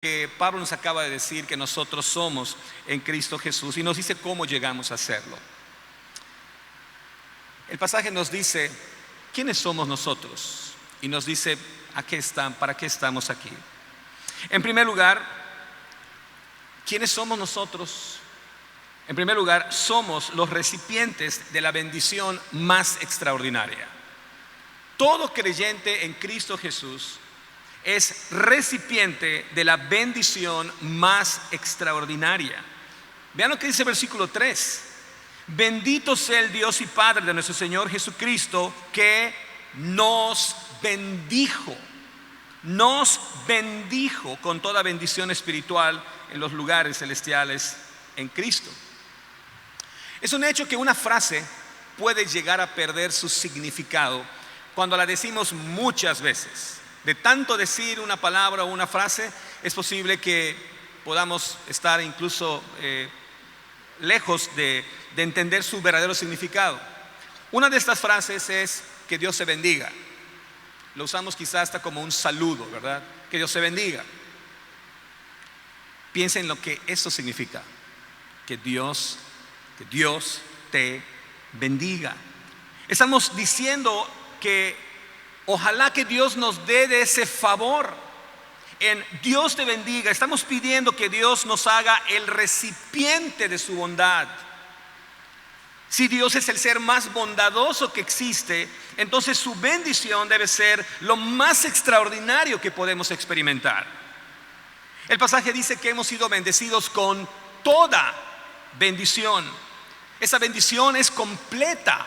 que Pablo nos acaba de decir que nosotros somos en Cristo Jesús, y nos dice cómo llegamos a serlo. El pasaje nos dice quiénes somos nosotros y nos dice para qué estamos aquí. En primer lugar, ¿quiénes somos nosotros? En primer lugar, somos los recipientes de la bendición más extraordinaria. Todo creyente en Cristo Jesús es recipiente de la bendición más extraordinaria. Vean lo que dice el versículo 3. Bendito sea el Dios y Padre de nuestro Señor Jesucristo, que nos bendijo con toda bendición espiritual en los lugares celestiales en Cristo. Es un hecho que una frase puede llegar a perder su significado cuando la decimos muchas veces. De tanto decir una palabra o una frase, es posible que podamos estar incluso lejos de entender su verdadero significado. Una de estas frases es que Dios se bendiga. Lo usamos quizás hasta como un saludo, ¿verdad? Que Dios se bendiga. Piensa en lo que eso significa. Que Dios te bendiga. Estamos diciendo que ojalá que Dios nos dé de ese favor. En Dios te bendiga, estamos pidiendo que Dios nos haga el recipiente de su bondad. Si Dios es el ser más bondadoso que existe, entonces su bendición debe ser lo más extraordinario que podemos experimentar. El pasaje dice que hemos sido bendecidos con toda bendición. Esa bendición es completa.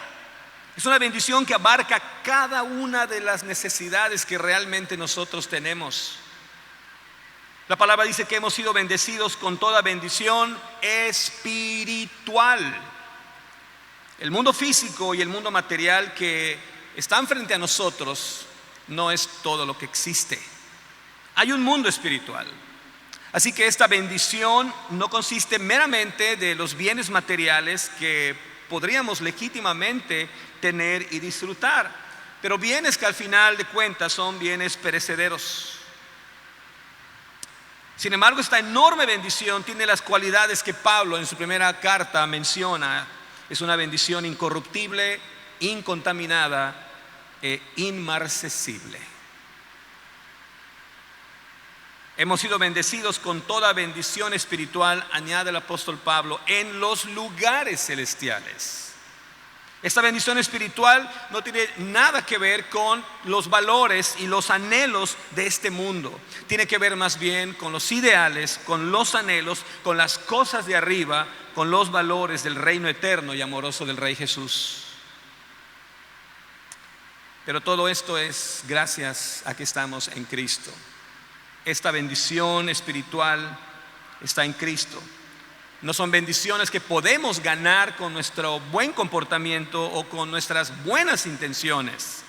Es una bendición que abarca cada una de las necesidades que realmente nosotros tenemos. La palabra dice que hemos sido bendecidos con toda bendición espiritual. El mundo físico y el mundo material que están frente a nosotros no es todo lo que existe. Hay un mundo espiritual. Así que esta bendición no consiste meramente de los bienes materiales que podríamos legítimamente tener y disfrutar, pero bienes que al final de cuentas son bienes perecederos. Sin embargo, esta enorme bendición tiene las cualidades que Pablo en su primera carta menciona. Es una bendición incorruptible, incontaminada e inmarcesible. Hemos sido bendecidos con toda bendición espiritual, añade el apóstol Pablo, en los lugares celestiales. Esta bendición espiritual no tiene nada que ver con los valores y los anhelos de este mundo. Tiene que ver más bien con los ideales, con los anhelos, con las cosas de arriba, con los valores del reino eterno y amoroso del Rey Jesús. Pero todo esto es gracias a que estamos en Cristo. Esta bendición espiritual está en Cristo. No son bendiciones que podemos ganar con nuestro buen comportamiento o con nuestras buenas intenciones.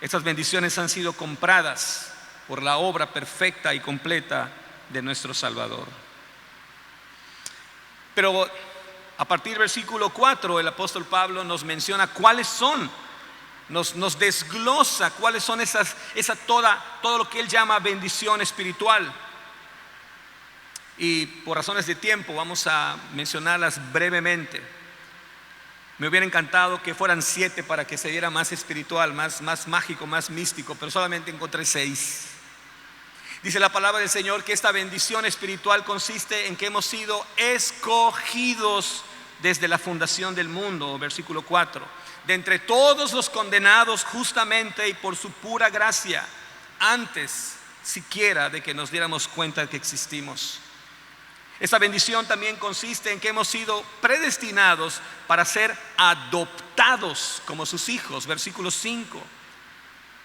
Estas bendiciones han sido compradas por la obra perfecta y completa de nuestro Salvador. Pero a partir del versículo 4, el apóstol Pablo nos menciona cuáles son, nos desglosa cuáles son todo lo que él llama bendición espiritual. Y por razones de tiempo vamos a mencionarlas brevemente. Me hubiera encantado que fueran 7 para que se viera más espiritual, más mágico, más místico, pero solamente encontré 6. Dice la palabra del Señor que esta bendición espiritual consiste en que hemos sido escogidos desde la fundación del mundo, versículo 4, de entre todos los condenados justamente y por su pura gracia, antes siquiera de que nos diéramos cuenta de que existimos. Esta bendición también consiste en que hemos sido predestinados para ser adoptados como sus hijos, versículo 5.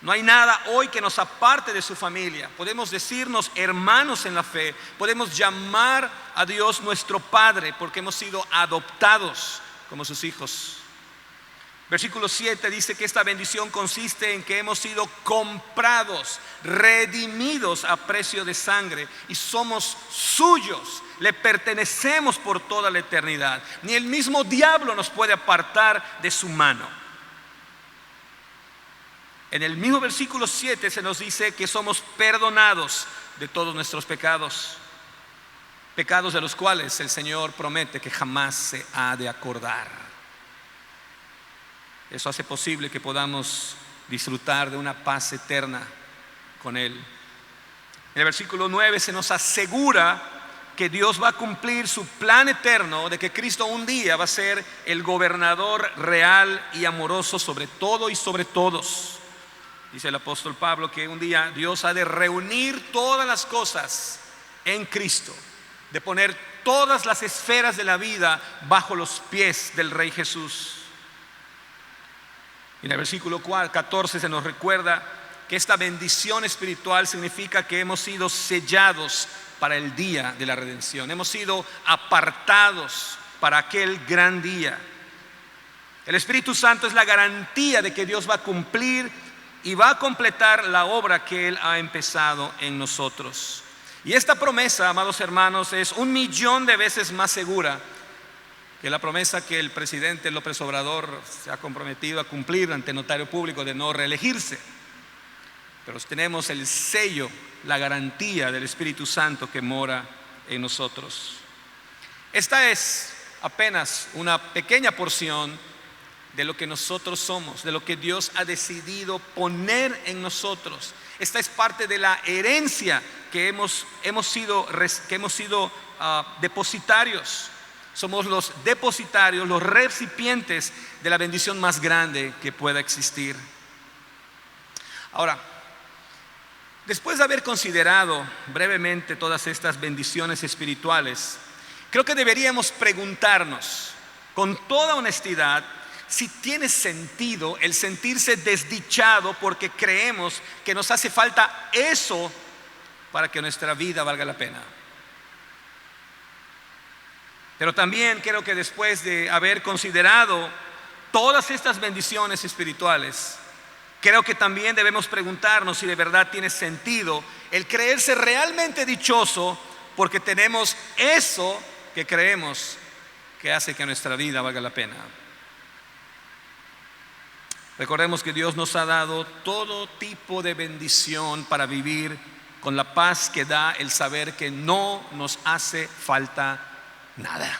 No hay nada hoy que nos aparte de su familia. Podemos decirnos hermanos en la fe, podemos llamar a Dios nuestro Padre porque hemos sido adoptados como sus hijos. Versículo 7 dice que esta bendición consiste en que hemos sido comprados, redimidos a precio de sangre y somos suyos, le pertenecemos por toda la eternidad. Ni el mismo diablo nos puede apartar de su mano. En el mismo versículo 7 se nos dice que somos perdonados de todos nuestros pecados. Pecados de los cuales el Señor promete que jamás se ha de acordar. Eso hace posible que podamos disfrutar de una paz eterna con Él. En el versículo 9 se nos asegura que Dios va a cumplir su plan eterno de que Cristo un día va a ser el gobernador real y amoroso sobre todo y sobre todos. Dice el apóstol Pablo que un día Dios ha de reunir todas las cosas en Cristo, de poner todas las esferas de la vida bajo los pies del Rey Jesús. Y en el versículo 14 se nos recuerda que esta bendición espiritual significa que hemos sido sellados para el día de la redención. Hemos sido apartados para aquel gran día. El Espíritu Santo es la garantía de que Dios va a cumplir y va a completar la obra que Él ha empezado en nosotros. Y esta promesa, amados hermanos, es 1.000.000 de veces más segura que la promesa que el presidente López Obrador se ha comprometido a cumplir ante notario público de no reelegirse. Pero tenemos el sello, la garantía del Espíritu Santo que mora en nosotros. Esta es apenas una pequeña porción de lo que nosotros somos, de lo que Dios ha decidido poner en nosotros. Esta es parte de la herencia que hemos sido depositarios. Somos los depositarios, los recipientes de la bendición más grande que pueda existir. Ahora, después de haber considerado brevemente todas estas bendiciones espirituales, creo que deberíamos preguntarnos con toda honestidad si tiene sentido el sentirse desdichado porque creemos que nos hace falta eso para que nuestra vida valga la pena. Pero también creo que después de haber considerado todas estas bendiciones espirituales, creo que también debemos preguntarnos si de verdad tiene sentido el creerse realmente dichoso porque tenemos eso que creemos que hace que nuestra vida valga la pena. Recordemos que Dios nos ha dado todo tipo de bendición para vivir con la paz que da el saber que no nos hace falta nada.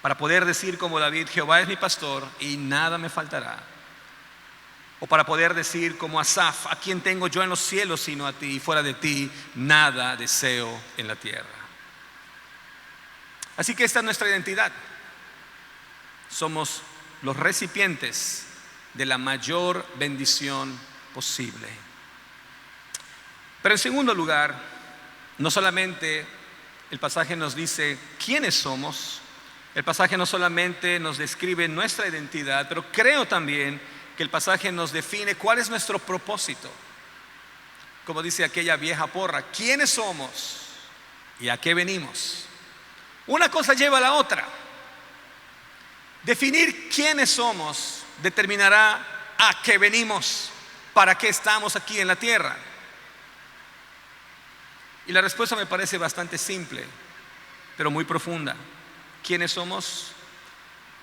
Para poder decir como David: Jehová es mi pastor y nada me faltará. O para poder decir como Asaf: ¿a quién tengo yo en los cielos sino a ti? Y fuera de ti nada deseo en la tierra. Así que esta es nuestra identidad. Somos los recipientes de la mayor bendición posible. Pero en segundo lugar, no solamente el pasaje nos dice quiénes somos, el pasaje no solamente nos describe nuestra identidad, pero creo también que el pasaje nos define cuál es nuestro propósito. Como dice aquella vieja porra: ¿quiénes somos y a qué venimos? Una cosa lleva a la otra. Definir quiénes somos determinará a qué venimos, para qué estamos aquí en la tierra. Y la respuesta me parece bastante simple, pero muy profunda. ¿Quiénes somos?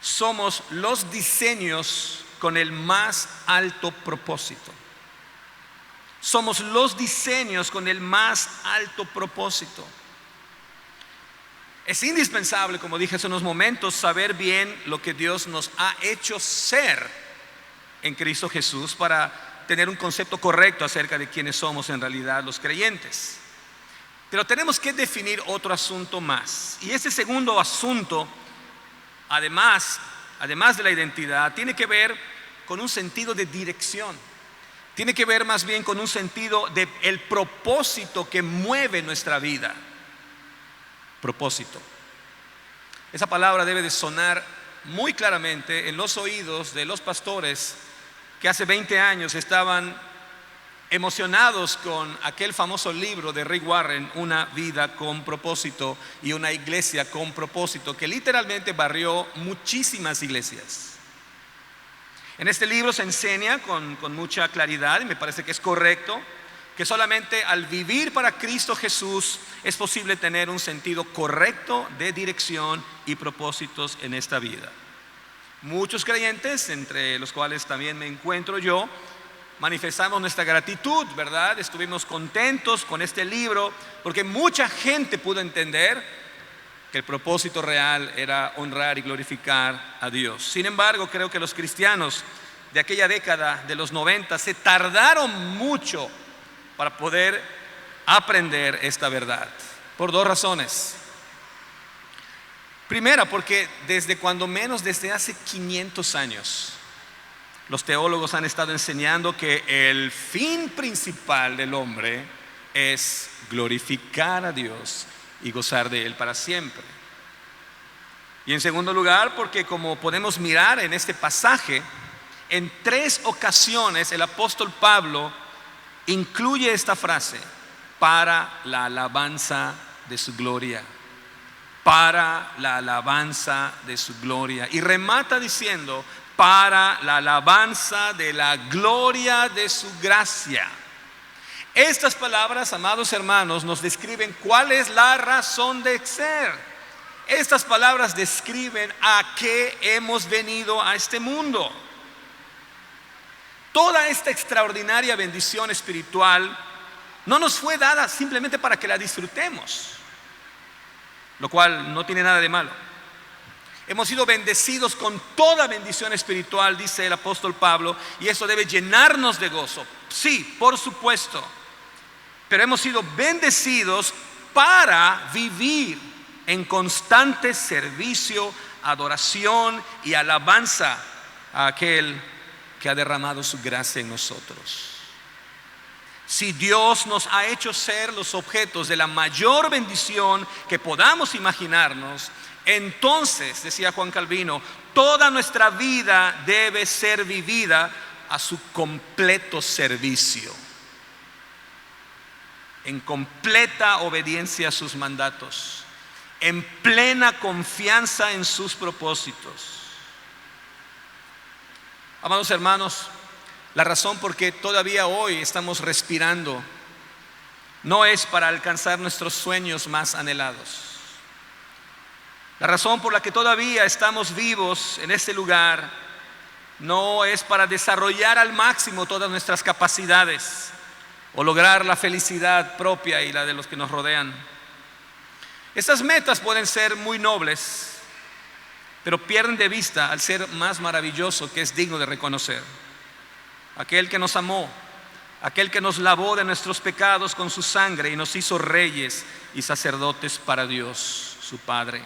Somos los diseños con el más alto propósito. Somos los diseños con el más alto propósito. Es indispensable, como dije hace unos momentos, saber bien lo que Dios nos ha hecho ser en Cristo Jesús para tener un concepto correcto acerca de quiénes somos en realidad los creyentes. Pero tenemos que definir otro asunto más. Y ese segundo asunto, además de la identidad, tiene que ver con un sentido de dirección. Tiene que ver más bien con un sentido de el propósito que mueve nuestra vida. Propósito. Esa palabra debe de sonar muy claramente en los oídos de los pastores que hace 20 años estaban emocionados con aquel famoso libro de Rick Warren, Una vida con propósito y una iglesia con propósito, que literalmente barrió muchísimas iglesias. En este libro se enseña con mucha claridad, y me parece que es correcto, que solamente al vivir para Cristo Jesús es posible tener un sentido correcto de dirección y propósitos en esta vida. Muchos creyentes, entre los cuales también me encuentro yo, manifestamos nuestra gratitud, ¿verdad? Estuvimos contentos con este libro porque mucha gente pudo entender que el propósito real era honrar y glorificar a Dios. Sin embargo, creo que los cristianos de aquella década de los 90 se tardaron mucho para poder aprender esta verdad, por dos razones. Primera, porque desde hace 500 años, los teólogos han estado enseñando que el fin principal del hombre es glorificar a Dios y gozar de Él para siempre. Y en segundo lugar, porque como podemos mirar en este pasaje, en 3 ocasiones el apóstol Pablo incluye esta frase: para la alabanza de su gloria. Para la alabanza de su gloria. Y remata diciendo: para la alabanza de la gloria de su gracia. Estas palabras, amados hermanos, nos describen cuál es la razón de ser. Estas palabras describen a qué hemos venido a este mundo. Toda esta extraordinaria bendición espiritual no nos fue dada simplemente para que la disfrutemos, lo cual no tiene nada de malo. Hemos sido bendecidos con toda bendición espiritual, dice el apóstol Pablo, y eso debe llenarnos de gozo. Sí, por supuesto, pero hemos sido bendecidos para vivir en constante servicio, adoración y alabanza a aquel que ha derramado su gracia en nosotros. Si Dios nos ha hecho ser los objetos de la mayor bendición que podamos imaginarnos, entonces, decía Juan Calvino, toda nuestra vida debe ser vivida a su completo servicio, en completa obediencia a sus mandatos, en plena confianza en sus propósitos. Amados hermanos, la razón por que todavía hoy estamos respirando no es para alcanzar nuestros sueños más anhelados. La razón por la que todavía estamos vivos en este lugar no es para desarrollar al máximo todas nuestras capacidades o lograr la felicidad propia y la de los que nos rodean. Estas metas pueden ser muy nobles, pero pierden de vista al ser más maravilloso que es digno de reconocer. Aquel que nos amó, aquel que nos lavó de nuestros pecados con su sangre y nos hizo reyes y sacerdotes para Dios, su Padre.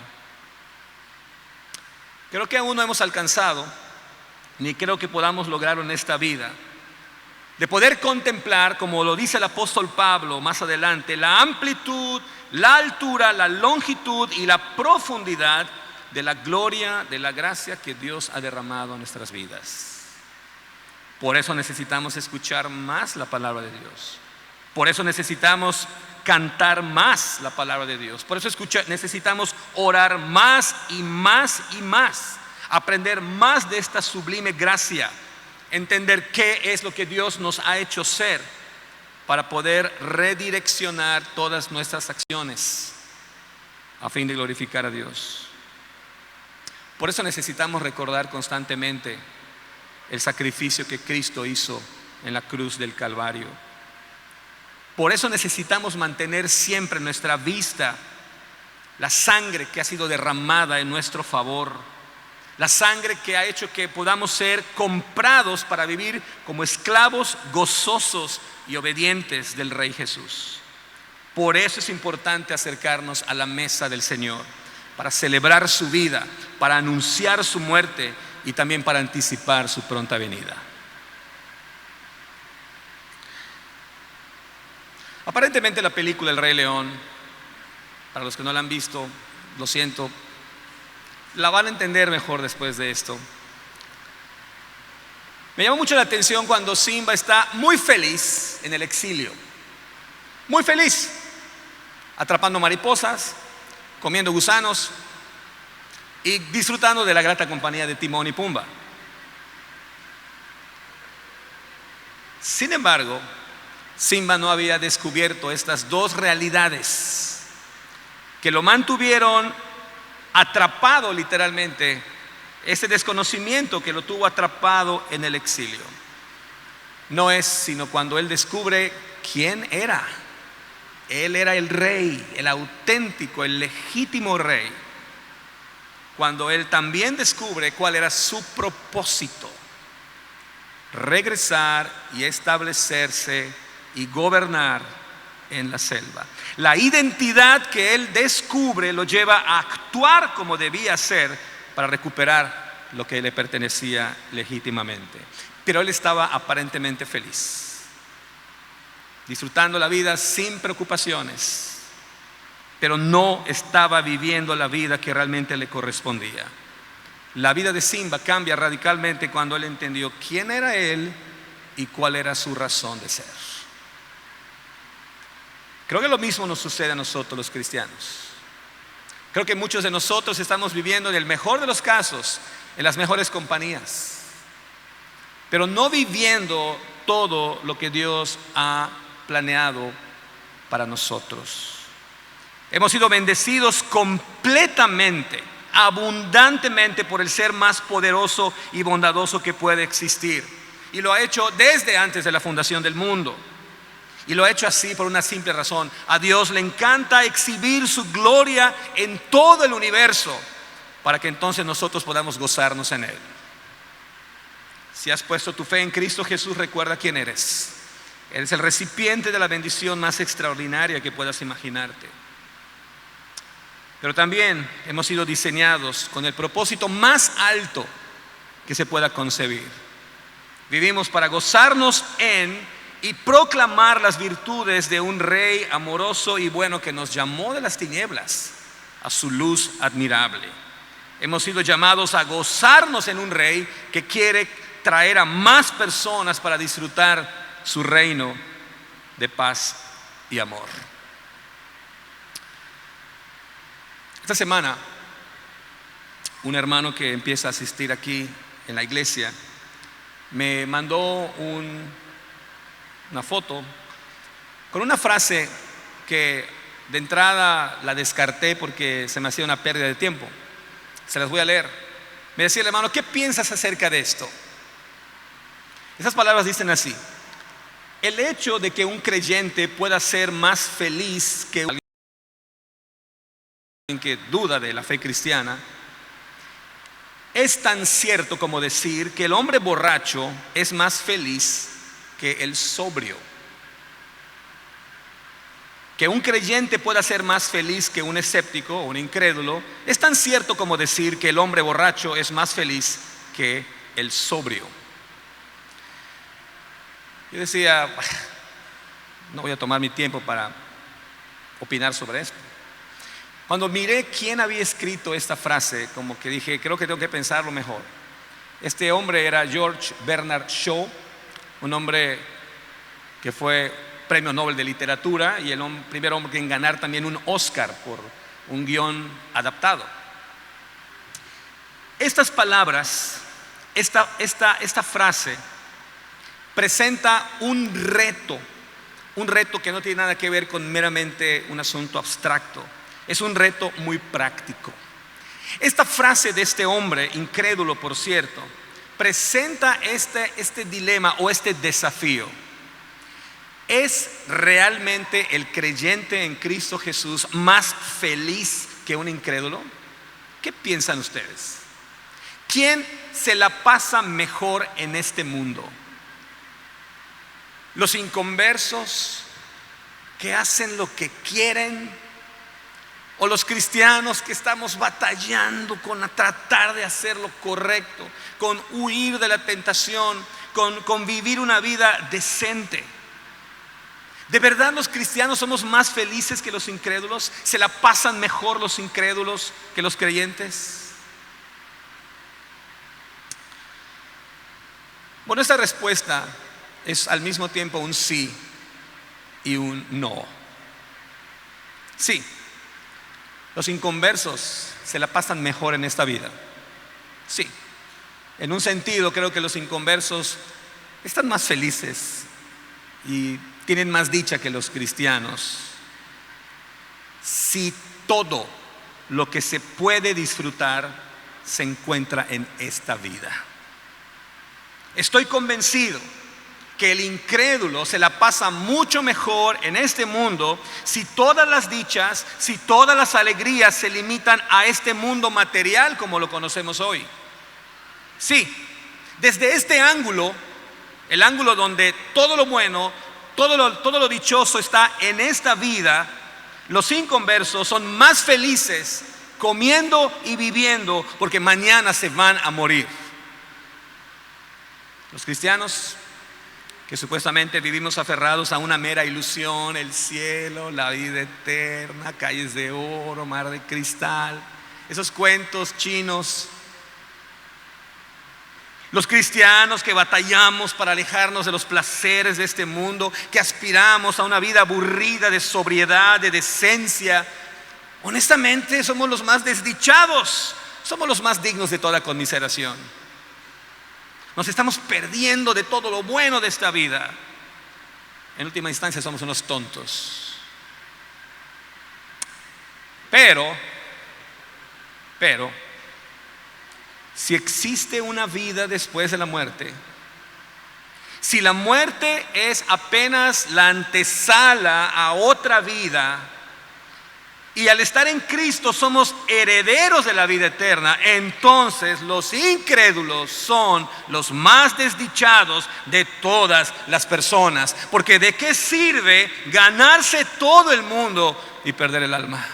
Creo que aún no hemos alcanzado, ni creo que podamos lograrlo en esta vida, de poder contemplar, como lo dice el apóstol Pablo más adelante, la amplitud, la altura, la longitud y la profundidad de la gloria, de la gracia que Dios ha derramado en nuestras vidas. Por eso necesitamos escuchar más la palabra de Dios. Por eso necesitamos cantar más la palabra de Dios. Por eso necesitamos orar más y más y más, aprender más de esta sublime gracia, entender qué es lo que Dios nos ha hecho ser para poder redireccionar todas nuestras acciones a fin de glorificar a Dios. Por eso necesitamos recordar constantemente el sacrificio que Cristo hizo en la cruz del Calvario. Por eso necesitamos mantener siempre en nuestra vista la sangre que ha sido derramada en nuestro favor, la sangre que ha hecho que podamos ser comprados para vivir como esclavos gozosos y obedientes del Rey Jesús. Por eso es importante acercarnos a la mesa del Señor, para celebrar su vida, para anunciar su muerte y también para anticipar su pronta venida. Aparentemente la película El Rey León, para los que no la han visto, lo siento, la van a entender mejor después de esto. Me llama mucho la atención cuando Simba está muy feliz en el exilio, muy feliz, atrapando mariposas, comiendo gusanos y disfrutando de la grata compañía de Timón y Pumba. Sin embargo, Simba no había descubierto estas dos realidades que lo mantuvieron atrapado literalmente ese desconocimiento que lo tuvo atrapado en el exilio. No es sino cuando él descubre quién era. Él era el rey, el auténtico, el legítimo rey. Cuando él también descubre cuál era su propósito: regresar y establecerse y gobernar en la selva. La identidad que él descubre lo lleva a actuar como debía ser para recuperar lo que le pertenecía legítimamente. Pero él estaba aparentemente feliz, disfrutando la vida sin preocupaciones, pero no estaba viviendo la vida que realmente le correspondía. La vida de Simba cambia radicalmente cuando él entendió quién era él y cuál era su razón de ser. Creo que lo mismo nos sucede a nosotros los cristianos. Creo que muchos de nosotros estamos viviendo, en el mejor de los casos, en las mejores compañías, pero no viviendo todo lo que Dios ha planeado para nosotros. Hemos sido bendecidos completamente, abundantemente, por el ser más poderoso y bondadoso que puede existir. Y lo ha hecho desde antes de la fundación del mundo. Y lo ha hecho así por una simple razón: a Dios le encanta exhibir su gloria en todo el universo, para que entonces nosotros podamos gozarnos en Él. Si has puesto tu fe en Cristo Jesús, recuerda quién eres. Eres el recipiente de la bendición más extraordinaria que puedas imaginarte. Pero también hemos sido diseñados con el propósito más alto que se pueda concebir. Vivimos para gozarnos en y proclamar las virtudes de un rey amoroso y bueno que nos llamó de las tinieblas a su luz admirable. Hemos sido llamados a gozarnos en un rey que quiere traer a más personas para disfrutar su reino de paz y amor. Esta semana, un hermano que empieza a asistir aquí en la iglesia me mandó una foto con una frase que de entrada la descarté porque se me hacía una pérdida de tiempo. Se las voy a leer. Me decía el hermano: ¿qué piensas acerca de esto? Esas palabras dicen así: el hecho de que un creyente pueda ser más feliz que alguien que duda de la fe cristiana es tan cierto como decir que el hombre borracho es más feliz que el sobrio. Que un creyente pueda ser más feliz que un escéptico o un incrédulo es tan cierto como decir que el hombre borracho es más feliz que el sobrio. Yo decía, no voy a tomar mi tiempo para opinar sobre esto. Cuando miré quién había escrito esta frase, como que dije, creo que tengo que pensarlo mejor. Este hombre era George Bernard Shaw, un hombre que fue premio Nobel de literatura y el primer hombre en ganar también un Oscar por un guión adaptado. Estas palabras, esta frase presenta un reto que no tiene nada que ver con meramente un asunto abstracto. Es un reto muy práctico. Esta frase de este hombre, incrédulo por cierto, presenta este dilema o este desafío. ¿Es realmente el creyente en Cristo Jesús más feliz que un incrédulo? ¿Qué piensan ustedes? ¿Quién se la pasa mejor en este mundo? ¿Los inconversos que hacen lo que quieren? ¿O los cristianos que estamos batallando con tratar de hacer lo correcto, con huir de la tentación, con vivir una vida decente? ¿De verdad los cristianos somos más felices que los incrédulos? ¿Se la pasan mejor los incrédulos que los creyentes? Bueno, esta respuesta es al mismo tiempo un sí y un no. Sí, los inconversos se la pasan mejor en esta vida. Sí, en un sentido creo que los inconversos están más felices y tienen más dicha que los cristianos. Si todo lo que se puede disfrutar se encuentra en esta vida. Estoy convencido que el incrédulo se la pasa mucho mejor en este mundo si todas las dichas, si todas las alegrías se limitan a este mundo material como lo conocemos hoy. Sí, desde este ángulo, el ángulo donde todo lo bueno, todo lo dichoso está en esta vida, los inconversos son más felices comiendo y viviendo porque mañana se van a morir. Los cristianos que supuestamente vivimos aferrados a una mera ilusión, el cielo, la vida eterna, calles de oro, mar de cristal, esos cuentos chinos. Los cristianos que batallamos para alejarnos de los placeres de este mundo, que aspiramos a una vida aburrida de sobriedad, de decencia, honestamente somos los más desdichados, somos los más dignos de toda conmiseración. Nos estamos perdiendo de todo lo bueno de esta vida. En última instancia somos unos tontos. Pero si existe una vida después de la muerte, si la muerte es apenas la antesala a otra vida, y al estar en Cristo somos herederos de la vida eterna, entonces los incrédulos son los más desdichados de todas las personas. Porque ¿de qué sirve ganarse todo el mundo y perder el alma?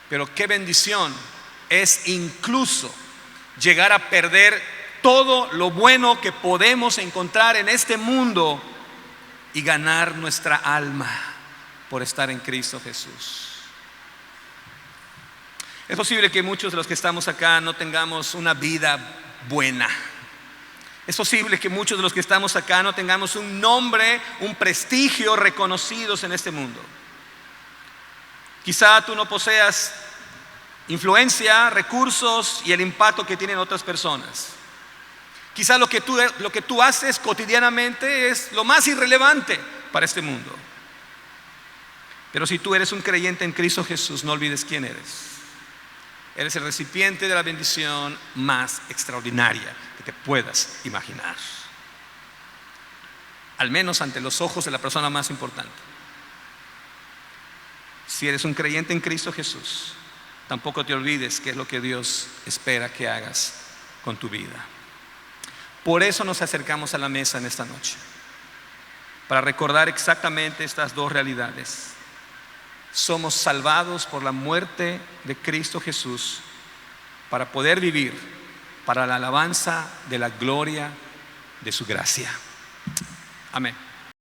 Pero qué bendición es incluso llegar a perder todo lo bueno que podemos encontrar en este mundo y ganar nuestra alma por estar en Cristo Jesús. Es posible que muchos de los que estamos acá no tengamos una vida buena. Es posible que muchos de los que estamos acá no tengamos un nombre, un prestigio reconocidos en este mundo. Quizá tú no poseas influencia, recursos y el impacto que tienen otras personas. Quizá lo que tú haces cotidianamente es lo más irrelevante para este mundo. Pero si tú eres un creyente en Cristo Jesús, no olvides quién eres. Eres el recipiente de la bendición más extraordinaria que te puedas imaginar. Al menos ante los ojos de la persona más importante. Si eres un creyente en Cristo Jesús, tampoco te olvides qué es lo que Dios espera que hagas con tu vida. Por eso nos acercamos a la mesa en esta noche, para recordar exactamente estas dos realidades. Somos salvados por la muerte de Cristo Jesús para poder vivir para la alabanza de la gloria de su gracia. Amén.